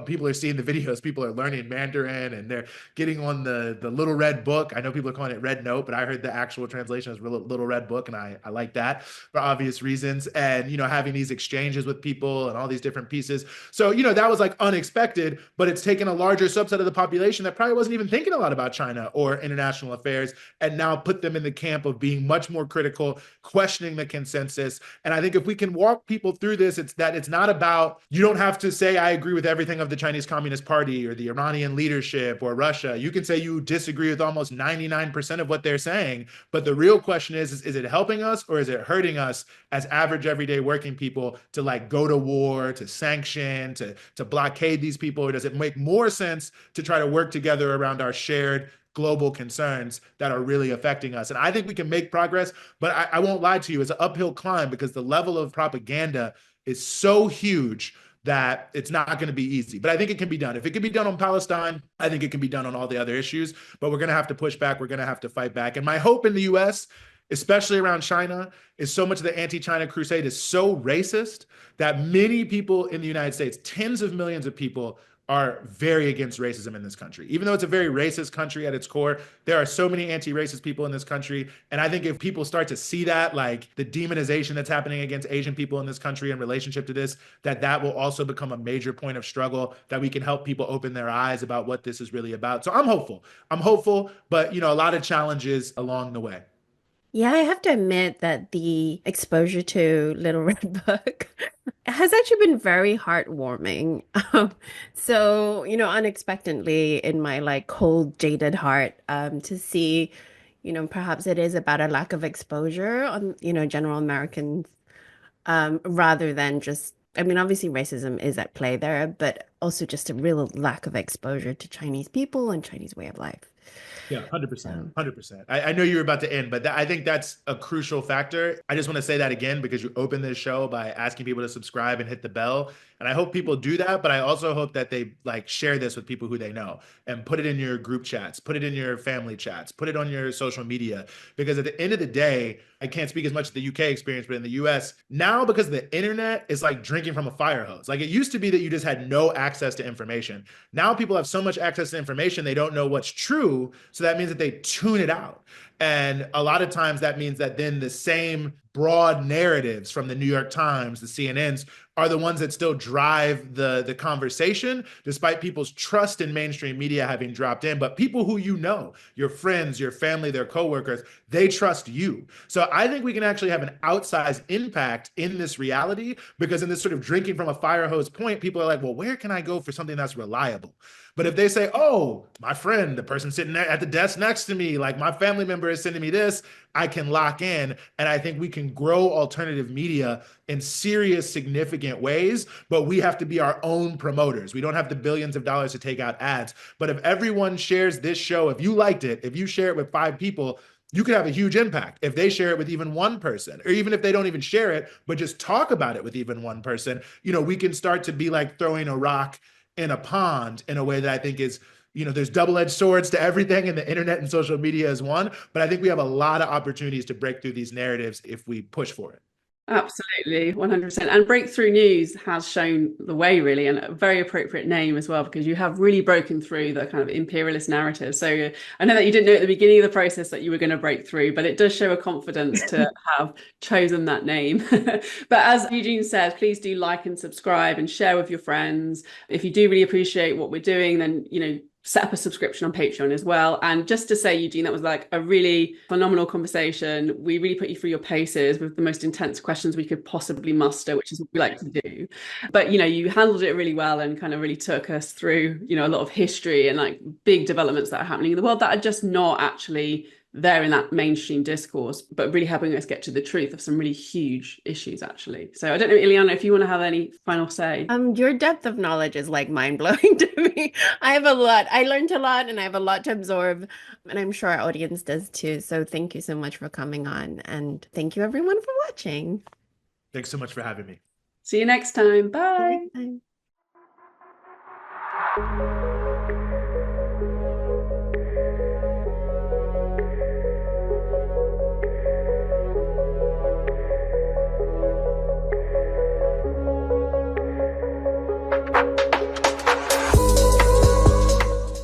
Speaker 1: people are seeing the videos. People are learning Mandarin and they're getting on the little red book. I know people are calling it Red Note, but I heard the actual translation is little red book. And I like that for obvious reasons. And, having these exchanges with people and all these different pieces. So, that was like unexpected, but it's taken a larger subset of the population that probably wasn't even thinking a lot about China or international affairs, and now put them in the camp of being much more critical, questioning the consensus. And I think if we can walk people through this, it's not about, you don't have to say I agree with everything of the Chinese Communist Party or the Iranian leadership or Russia. You can say you disagree with almost 99% of what they're saying, but the real question is it helping us or is it hurting us as average everyday working people to like go to war, to sanction, to blockade these people? Or does it make more sense to try to work together around our shared global concerns that are really affecting us? And I think we can make progress, but I won't lie to you, it's an uphill climb because the level of propaganda is so huge that it's not going to be easy. But I think it can be done. If it can be done on Palestine, I think it can be done on all the other issues, but we're going to have to push back. We're going to have to fight back. And my hope in the US, especially around China, is so much of the anti-China crusade is so racist that many people in the United States, tens of millions of people, are very against racism in this country. Even though it's a very racist country at its core, there are so many anti-racist people in this country. And I think if people start to see that, like the demonization that's happening against Asian people in this country in relationship to this, that will also become a major point of struggle, that we can help people open their eyes about what this is really about. So I'm hopeful, but a lot of challenges along the way.
Speaker 2: Yeah, I have to admit that the exposure to Little Red Book has actually been very heartwarming. So, unexpectedly in my like cold, jaded heart, to see, perhaps it is about a lack of exposure on, general Americans, rather than just, I mean, obviously racism is at play there, but also just a real lack of exposure to Chinese people and Chinese way of life.
Speaker 1: Yeah, 100%.
Speaker 2: So.
Speaker 1: 100%. I know you were about to end, but I think that's a crucial factor. I just want to say that again because you opened this show by asking people to subscribe and hit the bell. And I hope people do that, but I also hope that they like share this with people who they know and put it in your group chats, put it in your family chats, put it on your social media. Because at the end of the day, I can't speak as much of the UK experience, but in the US, now because of the internet, it's like drinking from a fire hose. Like it used to be that you just had no access to information. Now people have so much access to information, they don't know what's true. So that means that they tune it out. And a lot of times that means that then the same broad narratives from the New York Times, the CNNs, are the ones that still drive the conversation, despite people's trust in mainstream media having dropped in. But people who you know, your friends, your family, their coworkers, they trust you. So I think we can actually have an outsized impact in this reality, because in this sort of drinking from a fire hose point, people are like, well, where can I go for something that's reliable? But if they say, oh, my friend, the person sitting at the desk next to me, like my family member is sending me this, I can lock in. And I think we can grow alternative media in serious, significant ways, but we have to be our own promoters. We don't have the billions of dollars to take out ads. But if everyone shares this show, if you liked it, if you share it with 5 people, you could have a huge impact if they share it with even one person, or even if they don't even share it, but just talk about it with even one person. We can start to be like throwing a rock in a pond in a way that I think is, there's double-edged swords to everything, and the internet and social media is one, but I think we have a lot of opportunities to break through these narratives if we push for it.
Speaker 3: Absolutely, 100%. And Breakthrough News has shown the way, really, and a very appropriate name as well, because you have really broken through the kind of imperialist narrative. So I know that you didn't know at the beginning of the process that you were going to break through, but it does show a confidence to have chosen that name. But as Eugene said, please do like and subscribe and share with your friends. If you do really appreciate what we're doing, then, set up a subscription on Patreon as well. And just to say, Eugene, that was like a really phenomenal conversation. We really put you through your paces with the most intense questions we could possibly muster, which is what we like to do. But, you handled it really well and kind of really took us through, a lot of history and like big developments that are happening in the world that are just not actually there in that mainstream discourse, but really helping us get to the truth of some really huge issues, actually. So I don't know, Ileana, if you want to have any final say.
Speaker 2: Your depth of knowledge is like mind-blowing to me. I learned a lot, and I have a lot to absorb, and I'm sure our audience does too. So thank you so much for coming on, and thank you everyone for watching.
Speaker 1: Thanks so much for having me.
Speaker 3: See you next time. Bye.
Speaker 2: Next time.